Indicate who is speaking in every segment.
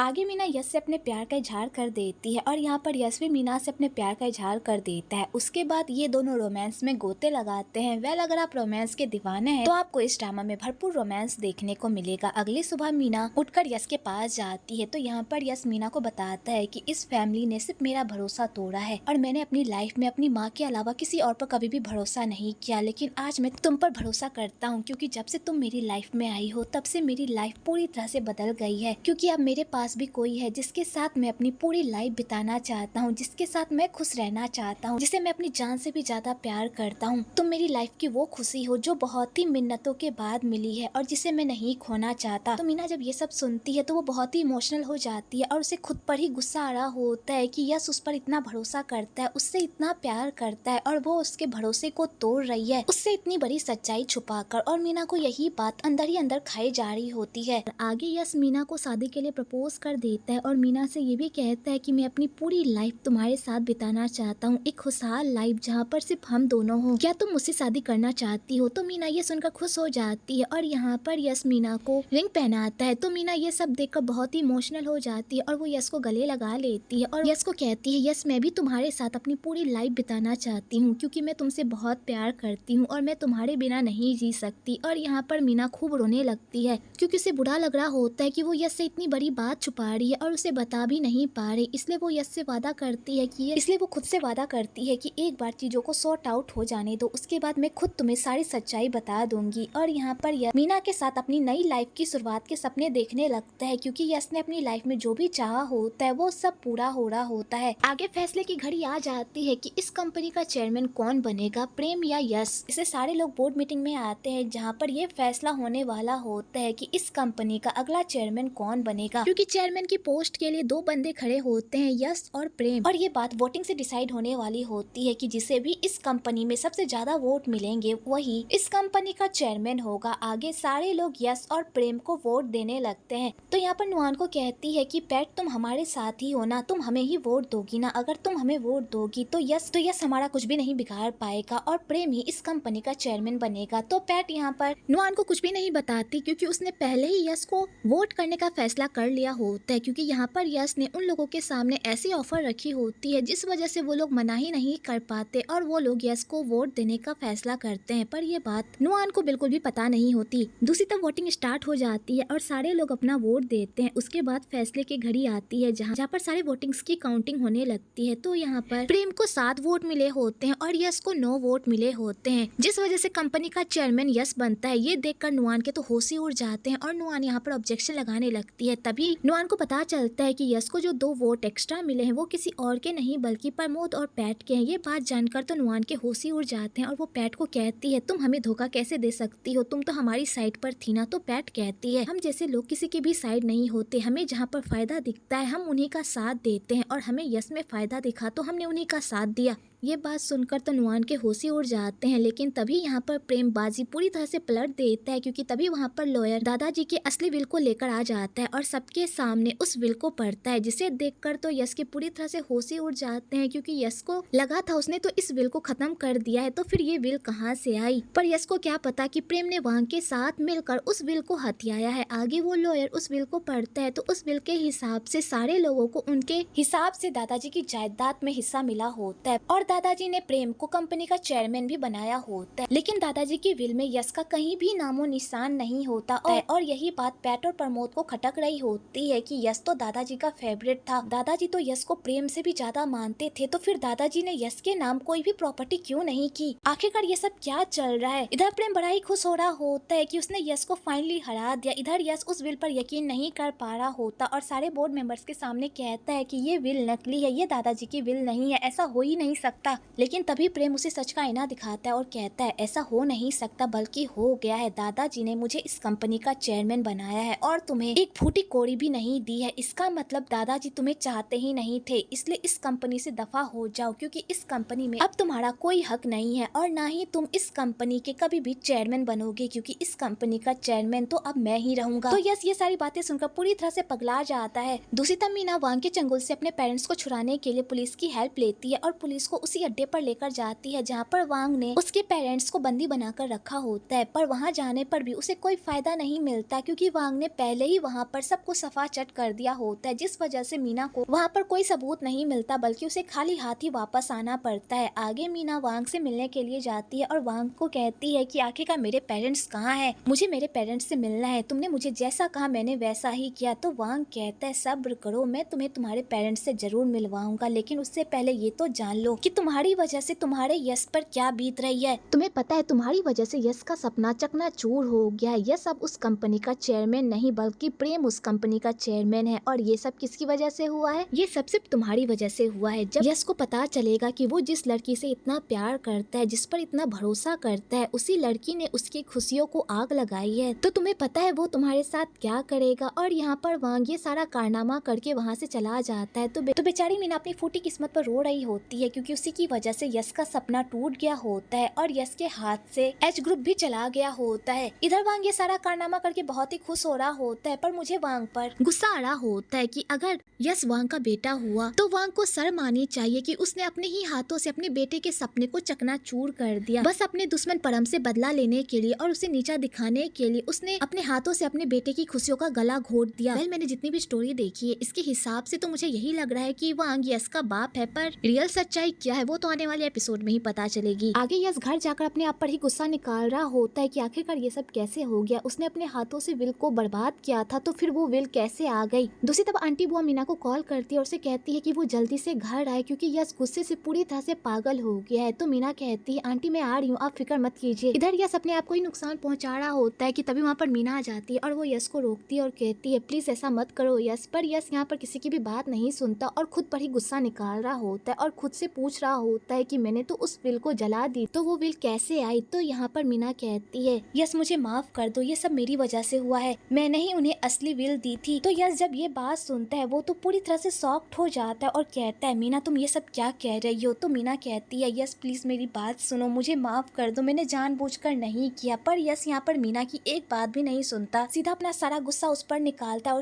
Speaker 1: आगे मीना यश से अपने प्यार का इजहार कर देती है और यहाँ पर यश भी मीना से अपने प्यार का इजहार कर देता है। उसके बाद ये दोनों रोमांस में गोते लगाते हैं। वेल, अगर आप रोमांस के दीवाने हैं तो आपको इस ड्रामा में भरपूर रोमांस देखने को मिलेगा। अगली सुबह मीना उठकर यश के पास जाती है तो यहाँ पर यश मीना को बताता है कि इस फैमिली ने सिर्फ मेरा भरोसा तोड़ा है और मैंने अपनी लाइफ में अपनी माँ के अलावा किसी और पर कभी भी भरोसा नहीं किया, लेकिन आज मैं तुम पर भरोसा करता हूँ क्योंकि जब से तुम मेरी लाइफ में आई हो तब से मेरी लाइफ पूरी तरह से बदल गई है। क्योंकि अब मेरे पास भी कोई है जिसके साथ मैं अपनी पूरी लाइफ बिताना चाहता हूँ, जिसके साथ मैं खुश रहना चाहता हूँ, जिसे मैं अपनी जान से भी ज्यादा प्यार करता हूँ। तुम मेरी लाइफ की वो खुशी हो जो बहुत ही मिन्नतों के बाद मिली है और जिसे मैं नहीं खोना चाहता। तो मीना जब ये सब सुनती है तो वो बहुत ही इमोशनल हो जाती है और उसे खुद पर ही गुस्सा आ रहा होता है कि यश उस पर इतना भरोसा करता है, उससे इतना प्यार करता है और वो उसके भरोसे को तोड़ रही है, उससे इतनी बड़ी सच्चाई छुपाकर। और मीना को यही बात अंदर ही अंदर खाई जा रही होती है। आगे यश मीना को शादी के लिए प्रपोज कर देता है और मीना से ये भी कहता है कि मैं अपनी पूरी लाइफ तुम्हारे साथ बिताना चाहता हूँ, एक खुशहाल लाइफ जहाँ पर सिर्फ हम दोनों हो। क्या तुम मुझसे शादी करना चाहती हो? तो मीना ये सुनकर खुश हो जाती है और यहाँ पर यश मीना को रिंग पहनाता है। तो मीना ये सब देखकर बहुत ही इमोशनल हो जाती है और वो यश को गले लगा लेती है और यश को कहती है, यश मैं भी तुम्हारे साथ अपनी पूरी लाइफ बिताना चाहती हूँ क्योंकि मैं तुमसे बहुत प्यार करती हूँ और मैं तुम्हारे बिना नहीं जी सकती। और यहाँ पर मीना खूब रोने लगती है क्योंकि उसे बुरा लग रहा होता है कि वो यश से इतनी बड़ी बात छुपा रही है और उसे बता भी नहीं पा रही। इसलिए वो यश से वादा करती है कि इसलिए वो खुद से वादा करती है कि एक बार चीजों को सॉर्ट आउट हो जाने दो, उसके बाद मैं खुद तुम्हें सारी सच्चाई बता दूंगी। और यहाँ पर यश मीना के साथ अपनी नई लाइफ की शुरुआत के सपने देखने लगता है क्योंकि यश ने अपनी लाइफ में जो भी चाहा होता है वो सब पूरा हो रहा होता है। आगे फैसले की घड़ी आ जाती है कि इस कंपनी का चेयरमैन कौन बनेगा, प्रेम या यश। इसे सारे लोग बोर्ड मीटिंग में आते हैं जहाँ पर ये फैसला होने वाला होता है कि इस कंपनी का अगला चेयरमैन कौन बनेगा, क्योंकि चेयरमैन की पोस्ट के लिए दो बंदे खड़े होते हैं, यश और प्रेम। और ये बात वोटिंग से डिसाइड होने वाली होती है कि जिसे भी इस कंपनी में सबसे ज्यादा वोट मिलेंगे वही इस कंपनी का चेयरमैन होगा। आगे सारे लोग यश और प्रेम को वोट देने लगते हैं। तो यहाँ पर नुआन को कहती है कि पैट तुम हमारे साथ ही हो ना, तुम हमें ही वोट दोगी ना, अगर तुम हमें वोट दोगी तो यश हमारा कुछ भी नहीं बिगाड़ पाएगा और प्रेम ही इस कंपनी का चेयरमैन बनेगा। तो पैट यहाँ पर नुआन को कुछ भी नहीं बताती क्योंकि उसने पहले ही यश को वोट करने का फैसला कर लिया होता है, क्योंकि यहाँ पर यश ने उन लोगों के सामने ऐसी ऑफर रखी होती है जिस वजह से वो लोग मना ही नहीं कर पाते और वो लोग यश को वोट देने का फैसला करते हैं। पर ये बात नुआन को बिल्कुल भी पता नहीं होती। दूसरी तरफ वोटिंग स्टार्ट हो जाती है और सारे लोग अपना वोट देते हैं। उसके बाद फैसले की घड़ी आती है जहाँ पर सारे वोटिंग्स की काउंटिंग होने लगती है। तो यहाँ पर प्रेम को 7 वोट मिले होते हैं और यश को 9 वोट मिले होते हैं, जिस वजह से कंपनी का चेयरमैन यश बनता है। ये देखकर नुआन के तो होश ही उड़ जाते हैं और नुआन यहाँ पर ऑब्जेक्शन लगाने लगती है। तभी नुआन को पता चलता है कि यश को जो 2 वोट एक्स्ट्रा मिले हैं वो किसी और के नहीं बल्कि प्रमोद और पैट के हैं। ये बात जानकर तो नुआन के होश ही उड़ जाते हैं और वो पैट को कहती है, तुम हमें धोखा कैसे दे सकती हो, तुम तो हमारी साइड पर थी ना। तो पैट कहती है, हम जैसे लोग किसी की भी साइड नहीं होते, हमें जहाँ पर फायदा दिखता है हम उन्हीं का साथ देते हैं और हमें यश में फायदा दिखा तो हमने उन्हीं का साथ दिया। ये बात सुनकर तो नुआन के होश ही उड़ जाते हैं, लेकिन तभी यहाँ पर प्रेम बाजी पूरी तरह से पलट देता है क्योंकि तभी वहाँ पर लॉयर दादाजी के असली विल को लेकर आ जाता है और सबके सामने उस विल को पढ़ता है, जिसे देखकर तो यश के पूरी तरह से होश ही उड़ जाते हैं क्योंकि यश को लगा था उसने तो इस विल को खत्म कर दिया है, तो फिर ये विल कहाँ से आई। पर यश को क्या पता कि प्रेम ने वहाँ के साथ मिलकर उस विल को हथियाया है। आगे वो लॉयर उस विल को पढ़ता है तो उस विल के हिसाब से सारे लोगों को उनके हिसाब से दादाजी की जायदाद में हिस्सा मिला होता है और दादाजी ने प्रेम को कंपनी का चेयरमैन भी बनाया होता है। लेकिन दादाजी की विल में यश का कहीं भी नामो निशान नहीं होता और यही बात पैट और प्रमोद को खटक रही होती है कि यश तो दादाजी का फेवरेट था, दादाजी तो यश को प्रेम से भी ज्यादा मानते थे, तो फिर दादाजी ने यश के नाम कोई भी प्रॉपर्टी क्यों नहीं की। आखिरकार ये सब क्या चल रहा है। इधर प्रेम बड़ा ही खुश हो रहा होता है कि उसने यश को फाइनली हरा दिया। इधर यश उस विल पर यकीन नहीं कर पा रहा होता और सारे बोर्ड मेंबर्स के सामने कहता है कि ये विल नकली है, ये दादाजी की विल नहीं है, ऐसा हो ही नहीं सकता। लेकिन तभी प्रेम उसे सच का आईना दिखाता है और कहता है, ऐसा हो नहीं सकता बल्कि हो गया है, दादाजी ने मुझे इस कंपनी का चेयरमैन बनाया है और तुम्हें एक फूटी कोड़ी भी नहीं दी है। इसका मतलब दादाजी तुम्हें चाहते ही नहीं थे, इसलिए इस कंपनी से दफा हो जाओ क्योंकि इस कंपनी में अब तुम्हारा कोई हक नहीं है और ना ही तुम इस कंपनी के कभी भी चेयरमैन बनोगे क्योंकि इस कंपनी का चेयरमैन तो अब मैं ही रहूंगा। तो यस ये सारी बातें सुनकर पूरी तरह से पगला जाता है। दूसरी तरफ मीना वांग के चंगुल से अपने पेरेंट्स को छुड़ाने के लिए पुलिस की हेल्प लेती है और पुलिस को उसी अड्डे पर लेकर जाती है जहाँ पर वांग ने उसके पेरेंट्स को बंदी बनाकर रखा होता है। पर वहाँ जाने पर भी उसे कोई फायदा नहीं मिलता क्योंकि वांग ने पहले ही वहाँ पर सबको सफाचट कर दिया होता है, जिस वजह से मीना को वहाँ पर कोई सबूत नहीं मिलता बल्कि उसे खाली हाथ ही वापस आना पड़ता है। आगे मीना वांग से मिलने के लिए जाती है और वांग को कहती है कि आखिरकार मेरे पेरेंट्स कहाँ हैं, मुझे मेरे पेरेंट्स से मिलना है, तुमने मुझे जैसा कहा मैंने वैसा ही किया। तो वांग कहता है सब्र करो, मैं तुम्हें तुम्हारे पेरेंट्स से जरूर मिलवाऊंगा, लेकिन उससे पहले ये तो जान लो कि तुम्हारी वजह से तुम्हारे यश पर क्या बीत रही है। तुम्हें पता है तुम्हारी वजह से यश का सपना चकनाचूर हो गया है। यश अब उस कंपनी का चेयरमैन नहीं बल्कि प्रेम उस कंपनी का चेयरमैन है और ये सब किसकी वजह से हुआ है, ये सब सिर्फ तुम्हारी वजह से हुआ है। जब यश को पता चलेगा कि वो जिस लड़की से इतना प्यार करता है, जिस पर इतना भरोसा करता है, उसी लड़की ने उसकी खुशियों को आग लगाई है, तो तुम्हें पता है वो तुम्हारे साथ क्या करेगा। और यहाँ पर वांग ये सारा कारनामा करके वहाँ से चला जाता है। तो बेचारी मीना अपनी फूटी किस्मत पर रो रही होती है क्योंकि उसी की वजह से यश का सपना टूट गया होता है और यश के हाथ से एच ग्रुप भी चला गया होता है। इधर वांग ये सारा कारनामा करके बहुत ही खुश हो रहा होता है, पर मुझे वांग पर गुस्सा आ रहा होता है कि अगर यश वांग का बेटा हुआ तो वांग को शर्म आनी चाहिए कि उसने अपने ही हाथों से अपने बेटे के सपने को चकनाचूर कर दिया, बस अपने दुश्मन परम से बदला लेने के लिए और उसे नीचा दिखाने के लिए उसने अपने हाथों से अपने बेटे की खुशियों का गला घोट दिया। मैंने जितनी भी स्टोरी देखी है इसके हिसाब से तो मुझे यही लग रहा है कि वांग यश का बाप है, पर रियल सच्चाई क्या है वो तो आने वाले एपिसोड में ही पता चलेगी। आगे यश घर जाकर अपने आप पर ही गुस्सा निकाल रहा होता है कि आखिरकार ये सब कैसे हो गया, उसने अपने हाथों से विल को बर्बाद किया था तो फिर वो विल कैसे आ गई। दूसरी तरफ आंटी बुआ मीना को कॉल करती है और उसे कहती है कि वो जल्दी से घर आए क्योंकि यश गुस्से से पूरी तरह से पागल हो गया है। तो मीना कहती है आंटी मैं आ रही हूँ, आप फिक्र मत कीजिए। इधर यश अपने आप को ही नुकसान पहुंचा रहा होता है कि तभी वहाँ पर मीना आ जाती है और वो यश को रोकती है और कहती है प्लीज ऐसा मत करो यश। पर यश यहाँ पर किसी की भी बात नहीं सुनता और खुद पर ही गुस्सा निकाल रहा होता है और खुद से पूछ रहा होता है कि मैंने तो उस विल को जला दी तो वो विल कैसे आई। तो यहाँ पर मीना कहती है यश मुझे माफ कर दो, ये सब मेरी वजह से हुआ है, मैंने ही उन्हें असली विल दी थी। तो यश जब ये बात सुनता है वो तो पूरी तरह से शॉक्ड हो जाता है और कहता है मीना तुम ये सब क्या कह रही हो। तो मीना कहती है यश प्लीज मेरी बात सुनो, मुझे माफ कर दो, मैंने जानबूझकर नहीं किया। पर यश यहाँ पर मीना की एक बात भी नहीं सुनता, सीधा अपना सारा गुस्सा उस पर निकालता है और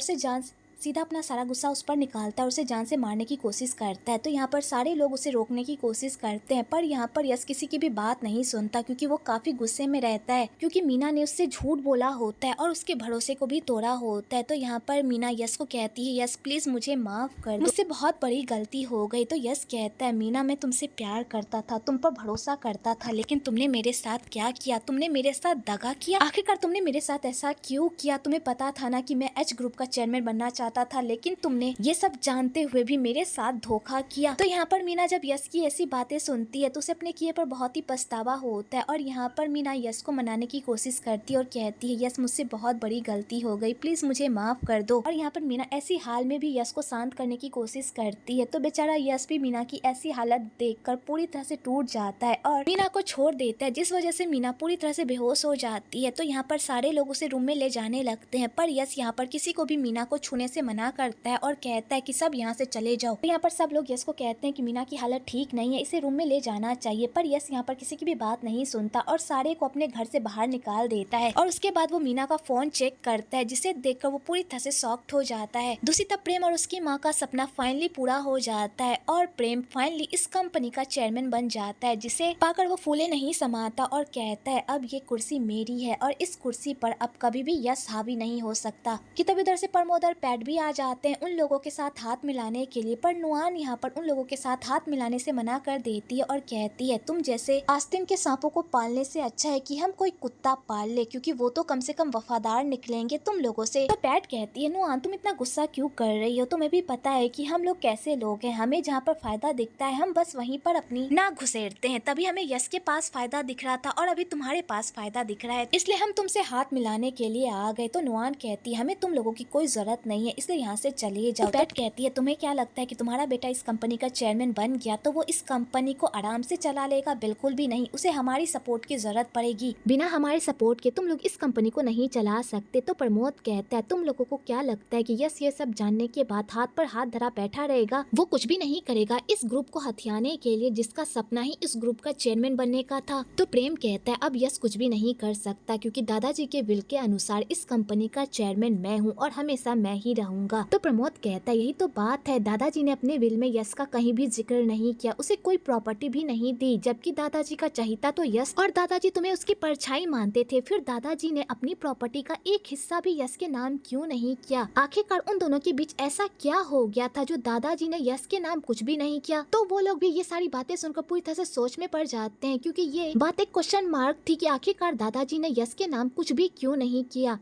Speaker 1: उसे जान से मारने की कोशिश करता है। तो यहाँ पर सारे लोग उसे रोकने की कोशिश करते हैं पर यहाँ पर यश किसी की भी बात नहीं सुनता क्योंकि वो काफी गुस्से में रहता है क्योंकि मीना ने उससे झूठ बोला होता है और उसके भरोसे को भी तोड़ा होता है। तो यहाँ पर मीना यश को कहती है यश प्लीज मुझे माफ कर दो, मुझसे बहुत बड़ी गलती हो गई। तो यश कहता है मीना मैं तुमसे प्यार करता था, तुम पर भरोसा करता था, लेकिन तुमने मेरे साथ क्या किया, तुमने मेरे साथ दगा किया। आखिरकार तुमने मेरे साथ ऐसा क्यों किया, तुम्हें पता था ना कि मैं एच ग्रुप का चेयरमैन बनना चाहता था, लेकिन तुमने ये सब जानते हुए भी मेरे साथ धोखा किया। तो यहाँ पर मीना जब यश की ऐसी बातें सुनती है तो उसे अपने किए पर बहुत ही पछतावा होता है और यहाँ पर मीना यश को मनाने की कोशिश करती है और कहती है यश मुझसे बहुत बड़ी गलती हो गई, प्लीज मुझे माफ कर दो। और यहाँ पर मीना ऐसी हाल में भी यश को शांत करने की कोशिश करती है। तो बेचारा यश भी मीना की ऐसी हालत देखकर पूरी तरह से टूट जाता है और मीना को छोड़ देता है, जिस वजह से मीना पूरी तरह से बेहोश हो जाती है। तो यहाँ पर सारे लोग उसे रूम में ले जाने लगते हैं पर यश यहाँ पर किसी को भी मीना को छूने से मना करता है और कहता है कि सब यहाँ से चले जाओ। तो यहाँ पर सब लोग यश को कहते हैं कि मीना की हालत ठीक नहीं है, इसे रूम में ले जाना चाहिए। पर यश यहाँ पर किसी की भी बात नहीं सुनता और सारे को अपने घर से बाहर निकाल देता है और उसके बाद वो मीना का फोन चेक करता है जिसे देखकर वो पूरी तरह से शॉक्ड हो जाता है। दूसरी तरफ प्रेम और उसकी माँ का सपना फाइनली पूरा हो जाता है और प्रेम फाइनली इस कंपनी का चेयरमैन बन जाता है, जिसे पाकर वो फूले नहीं समाता और कहता है अब ये कुर्सी मेरी है और इस कुर्सी पर अब कभी भी यश हावी नहीं हो सकता। कि तब इधर से प्रमोदर पैड भी आ जाते हैं उन लोगों के साथ हाथ मिलाने के लिए, पर नुआन यहाँ पर उन लोगों के साथ हाथ मिलाने से मना कर देती है और कहती है तुम जैसे आस्तीन के सांपों को पालने से अच्छा है कि हम कोई कुत्ता पाल ले, क्योंकि वो तो कम से कम वफादार निकलेंगे तुम लोगों से। तो पैट कहती है नुआन तुम इतना गुस्सा क्यों कर रही हो, तुम्हें भी पता है कि हम लोग कैसे लोग हैं, हमें जहाँ पर फायदा दिखता है हम बस वहीं पर अपनी नाक घुसेड़ते हैं। तभी हमें यश के पास फायदा दिख रहा था और अभी तुम्हारे पास फायदा दिख रहा है, इसलिए हम तुमसे हाथ मिलाने के लिए आ गए। तो नुआन कहती है हमें तुम लोगों की कोई जरूरत नहीं है, इसलिए यहाँ से चले जाओ। पैट कहती है तुम्हें क्या लगता है कि तुम्हारा बेटा इस कंपनी का चेयरमैन बन गया तो वो इस कंपनी को आराम से चला लेगा? बिल्कुल भी नहीं, उसे हमारी सपोर्ट की जरूरत पड़ेगी, बिना हमारे सपोर्ट के तुम लोग इस कंपनी को नहीं चला सकते। तो प्रमोद कहता है तुम लोगों को क्या लगता है कि यश ये सब जानने के बाद हाथ पर हाथ धरा बैठा रहेगा? वो कुछ भी नहीं करेगा इस ग्रुप को हथियाने के लिए जिसका सपना ही इस ग्रुप का चेयरमैन बनने का था। तो प्रेम कहता है अब यश कुछ भी नहीं कर सकता क्योंकि दादाजी के विल के अनुसार इस कंपनी का चेयरमैन मैं हूँ और हमेशा मैं ही रहूँ। चाहूंगा। तो प्रमोद कहता है यही तो बात है, दादाजी ने अपने विल में यश का कहीं भी जिक्र नहीं किया, उसे कोई प्रॉपर्टी भी नहीं दी, जबकि दादाजी का चहिता तो यश और दादाजी तुम्हें उसकी परछाई मानते थे। फिर दादाजी ने अपनी प्रॉपर्टी का एक हिस्सा भी यश के नाम क्यों नहीं किया? आखिरकार उन दोनों के बीच ऐसा क्या हो गया था जो दादाजी ने यश के नाम कुछ भी नहीं किया? तो वो लोग भी ये सारी बातें सुनकर पूरी तरह से सोच में पड़ जाते हैं, क्योंकि ये बात एक क्वेश्चन मार्क थी कि आखिरकार दादाजी ने यश के नाम कुछ भी क्यों नहीं किया।